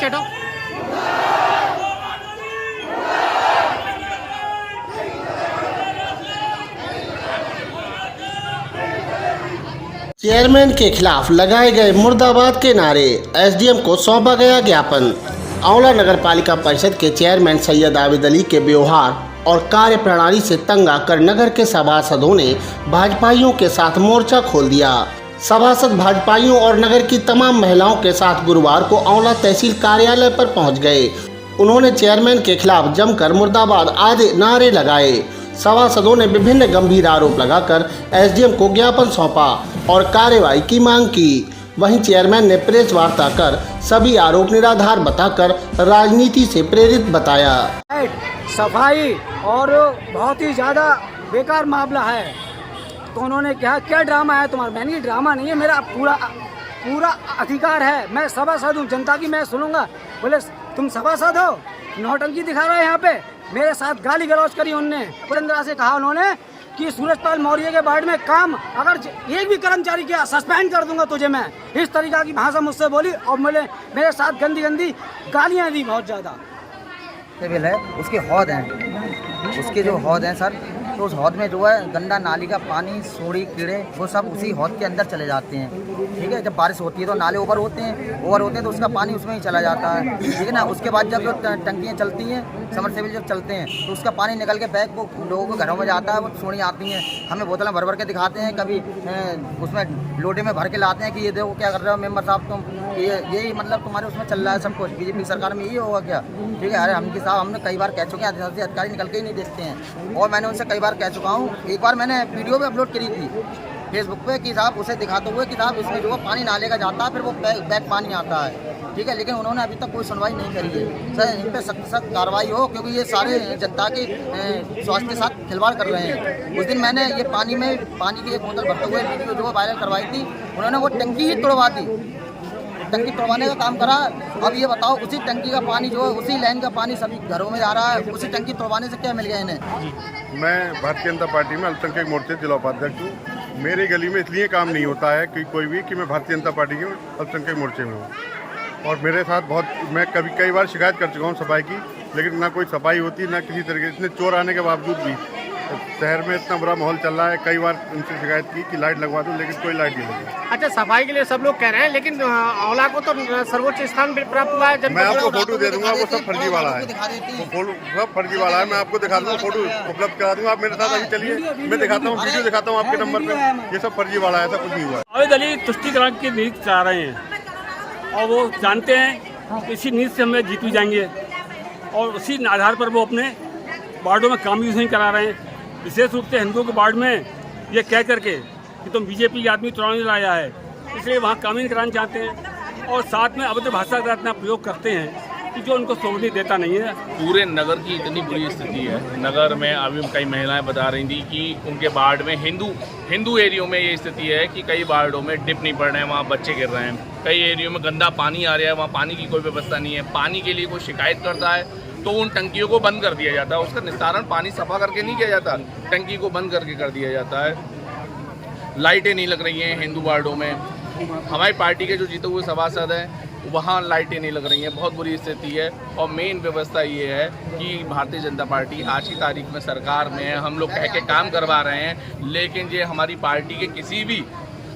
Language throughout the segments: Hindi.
हटो। चेयरमैन के खिलाफ लगाए गए मुर्दाबाद के नारे, एसडीएम को सौंपा गया ज्ञापन। आंवला नगर पालिका परिषद के चेयरमैन सैयद आबिद अली के व्यवहार और कार्य प्रणाली से तंग आकर नगर के सभासदों ने भाजपाइयों के साथ मोर्चा खोल दिया। सभासद भाजपाइयों और नगर की तमाम महिलाओं के साथ गुरुवार को आंवला तहसील कार्यालय पर पहुंच गए। उन्होंने चेयरमैन के खिलाफ जमकर मुर्दाबाद आदि नारे लगाए। सभासदों ने विभिन्न गंभीर आरोप लगाकर एसडीएम को ज्ञापन सौंपा और कार्रवाई की मांग की। वहीं चेयरमैन ने प्रेस वार्ता कर सभी आरोप निराधार बताकर राजनीति से प्रेरित बताया। सफाई और बहुत ही ज़्यादा बेकार मामला है, तो उन्होंने कहा क्या ड्रामा है तुम्हारा? मैंने ये ड्रामा नहीं है, मेरा पूरा अधिकार है, मैं सभासद हूँ, जनता की मैं सुनूंगा। बोले तुम सभासद हो, नौटंकी दिखा रहे हैं यहाँ पे। मेरे साथ गाली गलौज करी उनने। पुरंदरा से कहा उन्होंने कि सूरजपाल मौर्य के वार्ड में काम अगर एक भी कर्मचारी किया सस्पेंड कर दूंगा तुझे मैं। इस तरीका की भाषा मुझसे बोली और मेरे साथ गंदी गंदी गालियाँ दी बहुत ज़्यादा। सिविल है, उसके हौद हैं, उसके जो हौद हैं सर, तो उस हौद में जो है गंदा नाली का पानी, सूढ़ी, कीड़े वो सब उसी हौद के अंदर चले जाते हैं। ठीक है, जब बारिश होती है तो नाले ओवर होते हैं तो उसका पानी उसमें ही चला जाता है। ठीक है ना, उसके बाद जब जो टंकियाँ चलती हैं, समरसेबल जब चलते हैं तो उसका पानी निकल के बैग को लोगों के घरों में जाता है। वो सूढ़ी आती हैं, हमें बोतलें भर भर के दिखाते हैं, कभी उसमें लोटे में भर के लाते हैं कि ये देखो क्या कर रहे हो मेंबर साहब तुम, यही मतलब तुम्हारे उसमें चल रहा है सब कुछ। बीजेपी सरकार में यही होगा क्या? ठीक है, अरे हमने कई बार कह चुके हैं, अधिकारी निकल के ही नहीं देखते हैं। और मैंने उनसे कई बार कह चुका हूँ, एक बार मैंने वीडियो भी अपलोड करी थी फेसबुक पे कि साहब उसे दिखाते हुए कि साहब इसमें जो पानी नाले का जाता है, फिर वो बैग पानी आता है। ठीक है, लेकिन उन्होंने अभी तक कोई सुनवाई नहीं करी है। सर इन पर सख्त कार्रवाई हो, क्योंकि ये सारे जनता के स्वास्थ्य के साथ खिलवाड़ कर रहे हैं। उस दिन मैंने ये पानी की एक बोतल भरते हुए वीडियो जो वायरल करवाई थी, उन्होंने वो टंकी ही तोड़वा दी, टंकी तोड़वाने का काम करा। अब ये बताओ, उसी टंकी का पानी जो है, उसी लाइन का पानी सभी घरों में जा रहा है, उसी टंकी तोड़वाने से क्या मिल गया इन्हें? मैं भारतीय जनता पार्टी में अल्पसंख्यक मोर्चे जिला उपाध्यक्ष हूँ। मेरी गली में इसलिए काम नहीं होता है कि कोई भी कि मैं भारतीय जनता पार्टी के अल्पसंख्यक मोर्चे में हूँ, और मेरे साथ मैं कई बार शिकायत कर चुका हूँ सफाई की, लेकिन ना कोई सफाई होती, ना किसी तरीके। इतने चोर आने के बावजूद भी शहर में इतना बुरा माहौल चल रहा है। कई बार उनसे शिकायत की कि लाइट लगवा दूं, लेकिन कोई लाइट नहीं लगी। अच्छा, सफाई के लिए सब लोग कह रहे हैं, लेकिन आंवला को तो सर्वोच्च स्थान प्राप्त हुआ है। मैं आपको फोटो दे दूंगा, वो सब फर्जी वाला है, वो सब फर्जी वाला है। मैं आपको दिखा दूंगा, फोटो उपलब्ध करा दूंगा। आप मेरे साथ अभी चलिए, मैं दिखाता हूँ, वीडियो दिखाता हूँ आपके नंबर पे। ये सब फर्जी वाला है, ऐसा कुछ नहीं हुआ। आबिद अली तुष्टिकरण की नीति चला रहे हैं और वो जानते हैं इसी नीति से हमें जीत भी जाएंगे, और उसी आधार पर वो अपने वार्डों में काम भी नहीं करा रहे हैं। विशेष रूप से हिंदुओं के वार्ड में ये कह करके कि तुम बीजेपी के आदमी चुनाव लाया है, इसलिए वहाँ काम ही नहीं कराना चाहते हैं, और साथ में अवैध भाषा का इतना प्रयोग करते हैं कि जो उनको शोभनी देता नहीं है। पूरे नगर की इतनी बुरी स्थिति है। नगर में अभी कई महिलाएं बता रही थी कि उनके वार्ड में हिंदू एरियो में ये स्थिति है कि कई वार्डों में डिप नहीं पड़ रहे हैं, वहाँ बच्चे गिर रहे हैं। कई एरियो में गंदा पानी आ रहा है, वहाँ पानी की कोई व्यवस्था नहीं है। पानी के लिए कोई शिकायत करता है तो उन टंकियों को बंद कर दिया जाता है, उसका निस्तारण पानी सफा करके नहीं किया जाता, टंकी को बंद करके कर दिया जाता है। लाइटें नहीं लग रही हैं हिंदू वार्डों में। हमारी पार्टी के जो जीते हुए सभासद हैं वहाँ लाइटें नहीं लग रही हैं, बहुत बुरी स्थिति है। और मेन व्यवस्था ये है कि भारतीय जनता पार्टी आज की तारीख में सरकार में है, हम लोग कह के काम करवा रहे हैं, लेकिन ये हमारी पार्टी के किसी भी,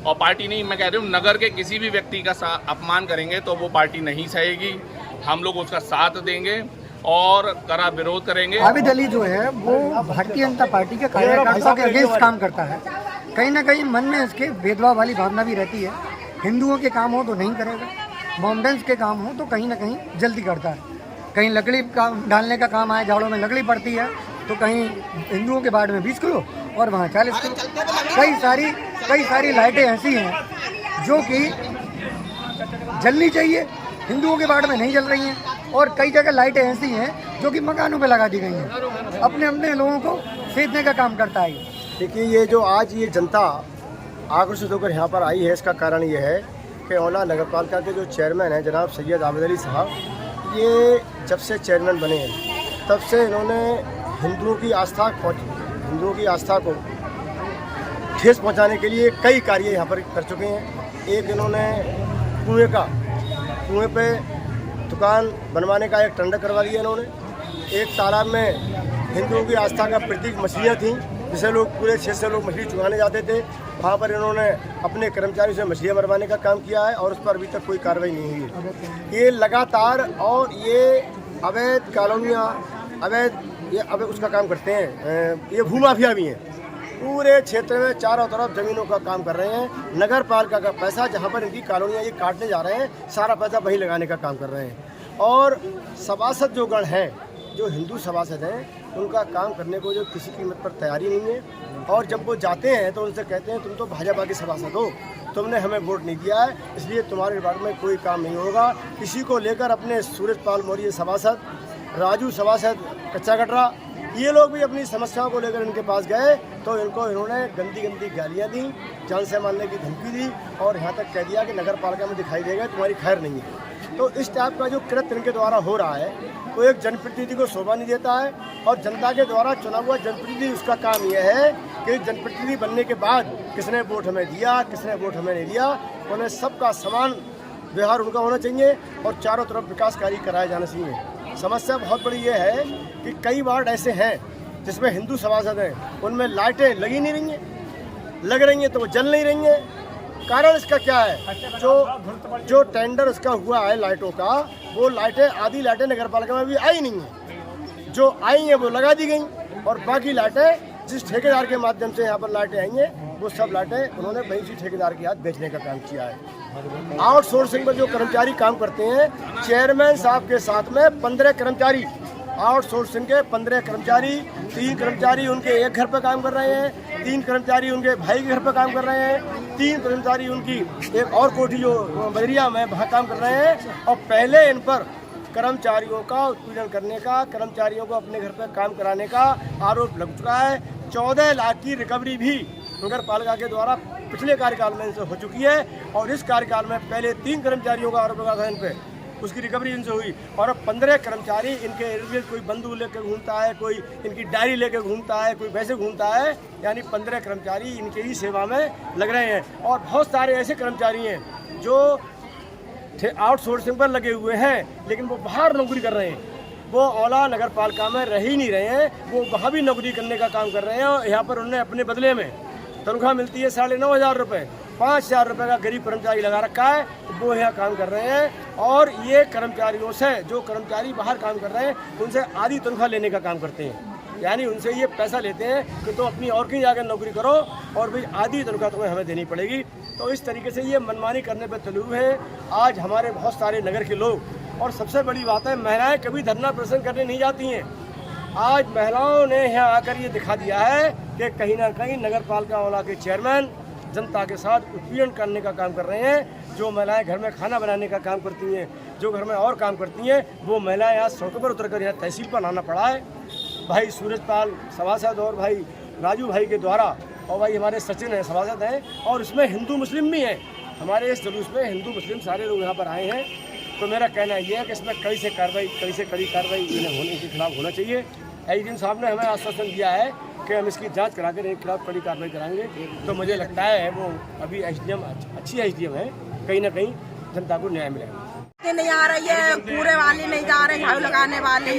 और पार्टी नहीं मैं कह रही हूँ, नगर के किसी भी व्यक्ति का अपमान करेंगे तो वो पार्टी नहीं सहेगी। हम लोग उसका साथ देंगे और कड़ा विरोध करेंगे। आबिद अली जो है वो भारतीय जनता पार्टी के कार्यकर्ताओं के अगेंस्ट काम करता है। कहीं ना कहीं मन में इसके भेदभाव वाली भावना भी रहती है। हिंदुओं के काम हो तो नहीं करेगा, मोमडन्स के काम हो तो कहीं ना कहीं जल्दी करता है। कहीं लकड़ी का डालने का काम आए, झाड़ों में लकड़ी पड़ती है तो कहीं हिंदुओं के वार्ड में 20 किलो और वहाँ 40 किलो। कई सारी लाइटें ऐसी हैं जो कि जलनी चाहिए, हिंदुओं के वार्ड में नहीं जल रही हैं। और कई जगह लाइटें ऐसी हैं जो कि मकानों पे लगा दी गई हैं, अपने लोगों को सेधने का काम करता है। देखिए, ये जो आज ये जनता आक्रोशित होकर यहाँ पर आई है, इसका कारण ये है कि आंवला नगर पालिका के जो चेयरमैन हैं जनाब सैयद आबिद अली साहब, ये जब से चेयरमैन बने हैं तब से इन्होंने हिंदुओं की आस्था को ठेस पहुँचाने के लिए कई कार्य यहाँ पर कर चुके हैं। एक इन्होंने कुएँ पे दुकान बनवाने का एक टेंडर करवा दिया इन्होंने। एक तालाब में हिंदुओं की आस्था का प्रतीक मछलियाँ थीं, जिसे लोग पूरे 600 लोग मछली चुगाने जाते थे। वहाँ पर इन्होंने अपने कर्मचारियों से मछलियाँ मरवाने का काम किया है और उस पर अभी तक कोई कार्रवाई नहीं हुई है। ये लगातार और ये अवैध कॉलोनियाँ अवैध उसका काम करते हैं। ये भूमाफिया भी हैं, पूरे क्षेत्र में चारों तरफ ज़मीनों का काम कर रहे हैं। नगर पालिका का पैसा जहाँ पर इनकी कॉलोनियाँ ये काटने जा रहे हैं, सारा पैसा वहीं लगाने का काम कर रहे हैं। और सभासद जो गण हैं, जो हिंदू सभासद हैं, उनका काम करने को जो किसी कीमत पर तैयारी नहीं है। और जब वो जाते हैं तो उनसे कहते हैं तुम तो भाजपा के सभासद हो, तुमने हमें वोट नहीं दिया है, इसलिए तुम्हारे डिपार्टमेंट में कोई काम नहीं होगा। इसी को लेकर अपने सूरजपाल मौर्य सभासद, राजू सभासद कच्चा कटरा, ये लोग भी अपनी समस्याओं को लेकर इनके पास गए तो इन्होंने गंदी गंदी गालियाँ दी, जान से मारने की धमकी दी और यहाँ तक कह दिया कि नगर पालिका में दिखाई देगा, तुम्हारी खैर नहीं है। तो इस टाइप का जो कृत्य इनके द्वारा हो रहा है, वो एक जनप्रतिनिधि को शोभा नहीं देता है। और जनता के द्वारा चुना हुआ जनप्रतिनिधि, उसका काम यह है कि जनप्रतिनिधि बनने के बाद किसने वोट हमें दिया, किसने वोट हमें नहीं दिया, उन्हें सबका समान व्यवहार उनका होना चाहिए और चारों तरफ विकास कार्य कराए जाना चाहिए। समस्या बहुत बड़ी ये है कि कई वार्ड ऐसे हैं जिसमें हिंदू सभासद हैं, उनमें लाइटें लगी नहीं रही हैं, लग रही हैं तो वो जल नहीं रही हैं। कारण इसका क्या है? जो टेंडर इसका हुआ है लाइटों का, वो लाइटें, आधी लाइटें नगर पालिका में भी आई नहीं हैं, जो आई हैं वो लगा दी गई और बाकी लाइटें जिस ठेकेदार के माध्यम से यहाँ पर लाइटें आई हैं, वो सब लाइटें उन्होंने वही सी ठेकेदार के हाथ बेचने का काम किया है। आउटसोर्सिंग पर जो कर्मचारी काम करते हैं, चेयरमैन साहब के साथ में 15 कर्मचारी, आउटसोर्सिंग के 15 कर्मचारी, 3 कर्मचारी उनके एक घर पर काम कर रहे हैं, 3 कर्मचारी उनके भाई के घर पर काम कर रहे हैं, 3 कर्मचारी उनकी एक और कोठी जो बदरिया में वहाँ काम कर रहे हैं। और पहले इन पर कर्मचारियों का उत्पीड़न करने का, कर्मचारियों को अपने घर पर काम कराने का आरोप लग चुका है। 14 लाख की रिकवरी भी नगर पालिका के द्वारा पिछले कार्यकाल में इनसे हो चुकी है और इस कार्यकाल में पहले 3 कर्मचारियों का आरोप लगा था इन पे, उसकी रिकवरी इनसे हुई। और अब 15 कर्मचारी इनके इर्द गिर्द, कोई बंदूक लेकर घूमता है, कोई इनकी डायरी लेकर घूमता है, कोई वैसे घूमता है, यानी 15 कर्मचारी इनके ही सेवा में लग रहे हैं। और बहुत सारे ऐसे कर्मचारी हैं जो आउटसोर्सिंग पर लगे हुए हैं, लेकिन वो बाहर नौकरी कर रहे हैं, वो औला नगर पालिका में रह ही नहीं रहे हैं, वो वहाँ भी नौकरी करने का काम कर रहे हैं। और यहाँ पर उन्हें अपने बदले में तनख्वाह मिलती है 9,500 रुपये, 5,000 रुपये का गरीब कर्मचारी लगा रखा है, वो यहाँ काम कर रहे हैं। और ये कर्मचारियों से, जो कर्मचारी बाहर काम कर रहे हैं, उनसे आधी तनख्वाह लेने का काम करते हैं, यानी उनसे ये पैसा लेते हैं कि तो अपनी और कहीं जाकर नौकरी करो और भाई आधी तनख्वाह तुम्हें हमें देनी पड़ेगी। तो इस तरीके से ये मनमानी करने पर तुले हुए हैं आज हमारे बहुत सारे नगर के लोग। और सबसे बड़ी बात है, महिलाएं कभी धरना प्रदर्शन करने नहीं जाती हैं। आज महिलाओं ने यहाँ आकर ये दिखा दिया है कि कहीं ना कहीं नगर पालिका औला के चेयरमैन जनता के साथ उत्पीड़न करने का काम कर रहे हैं। जो महिलाएं घर में खाना बनाने का काम करती हैं, जो घर में और काम करती हैं, वो महिलाएं आज सड़कों पर उतरकर यहाँ तहसील पर आना पड़ा है भाई सूरजपाल सभासद और भाई राजू भाई के द्वारा। और भाई हमारे सचिन है सभासद हैं और इसमें हिंदू मुस्लिम भी हैं। हमारे इस जुलूस में हिंदू मुस्लिम सारे लोग यहाँ पर आए हैं। तो मेरा कहना ये है कि इसमें कड़ी से कड़ी कार्रवाई इन्हें होने के खिलाफ होना चाहिए। एसडीएम साहब ने हमें आश्वासन दिया है कि हम इसकी जांच कराकर इनके खिलाफ कड़ी कार्रवाई कराएंगे। तो मुझे लगता है वो अभी एसडीएम अच्छी एसडीएम है, कहीं ना कहीं जनता को न्याय मिलेगा। नहीं आ रही है, पूरे वाले नहीं जा रहे, झाड़ू लगाने वाले।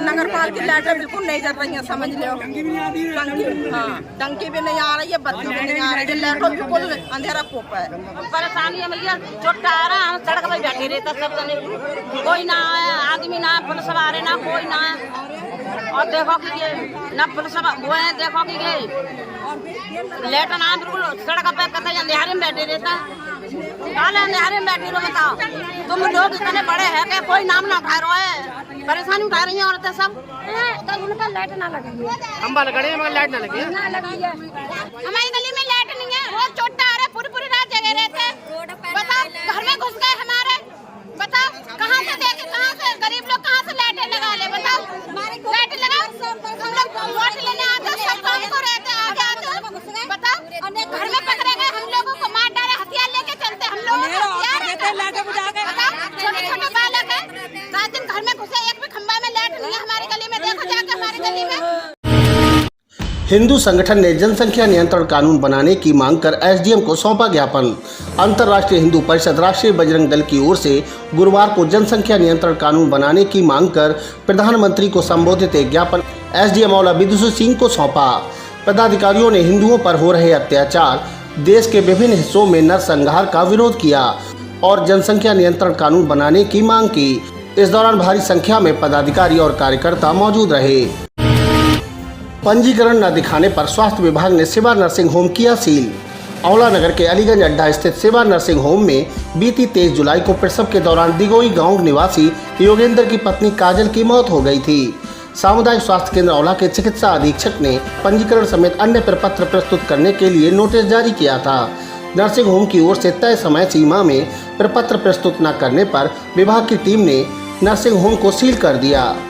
नगर पालिका की लाइटें बिल्कुल नहीं जल रही हैं, समझ लो। टंकी भी नहीं आ रही है, बत्ती भी नहीं आ रही है, लाइटों बिल्कुल अंधेरा खूब है। परेशानी है भैया, छोटा आ रहा है, सड़क पर बैठे रहता सब जने, कोई ना आया, आदमी ना, पुलिस वाले ना, कोई ना आया। और देखो कि ये ना पुलिस वो है, देखो कि ये लेट ना बिल्कुल सड़क पे कतई अंधेरे में बैठे रहता, काले अंधेरे में बैठे रहो। बताओ तुम लोग इतने बड़े हैं कि कोई नाम ना उठा रहे है, परेशानी उठा रही है औरतें सब। तो उनका लाइट ना लगी है, खंबा लगा रहे हैं मगर लाइट ना लगी है। ना लगी है, हमारी गली में लाइट नहीं है, रोज छोटा आ रहे, पूरी रात जगह रहते। बताओ घर में घुस गए हमारे, बताओ कहाँ से देखे, कहाँ से गरीब लोग कहाँ से लाइटें लगा ले। बताओ लाइट लगा, हम लोग वोट लेने आते, सब काम को रहते, आगे आते। बताओ घर में पकड़े गए, हम लोगों को मार डाले, हथियार लेके चलते, हम लोग छोटे छोटे बालक है, 7 दिन घर में घुसे, एक भी खंबा में लाइट नहीं है हमारी गली में। देखो जाके हमारी गली में। हिंदू संगठन ने जनसंख्या नियंत्रण कानून बनाने की मांग कर एसडीएम को सौंपा ज्ञापन। अंतर्राष्ट्रीय हिंदू परिषद राष्ट्रीय बजरंग दल की ओर से गुरुवार को जनसंख्या नियंत्रण कानून बनाने की मांग कर प्रधानमंत्री को संबोधित एक ज्ञापन एसडीएम औला विदुषी सिंह को सौंपा। पदाधिकारियों ने हिंदुओं पर हो रहे अत्याचार, देश के विभिन्न हिस्सों में नरसंहार का विरोध किया और जनसंख्या नियंत्रण कानून बनाने की मांग की। इस दौरान भारी संख्या में पदाधिकारी और कार्यकर्ता मौजूद रहे। पंजीकरण न दिखाने पर स्वास्थ्य विभाग ने सेवा नर्सिंग होम किया सील। औला नगर के अलीगंज अड्डा स्थित सेवा नर्सिंग होम में बीती 23 जुलाई को प्रसव के दौरान दिगोई गांव निवासी योगेंद्र की पत्नी काजल की मौत हो गई थी। सामुदायिक स्वास्थ्य केंद्र औला के चिकित्सा अधीक्षक ने पंजीकरण समेत अन्य प्रपत्र प्रस्तुत करने के लिए नोटिस जारी किया था। नर्सिंग होम की ओर से तय समय सीमा में प्रपत्र प्रस्तुत न करने पर विभाग की टीम ने नर्सिंग होम को सील कर दिया।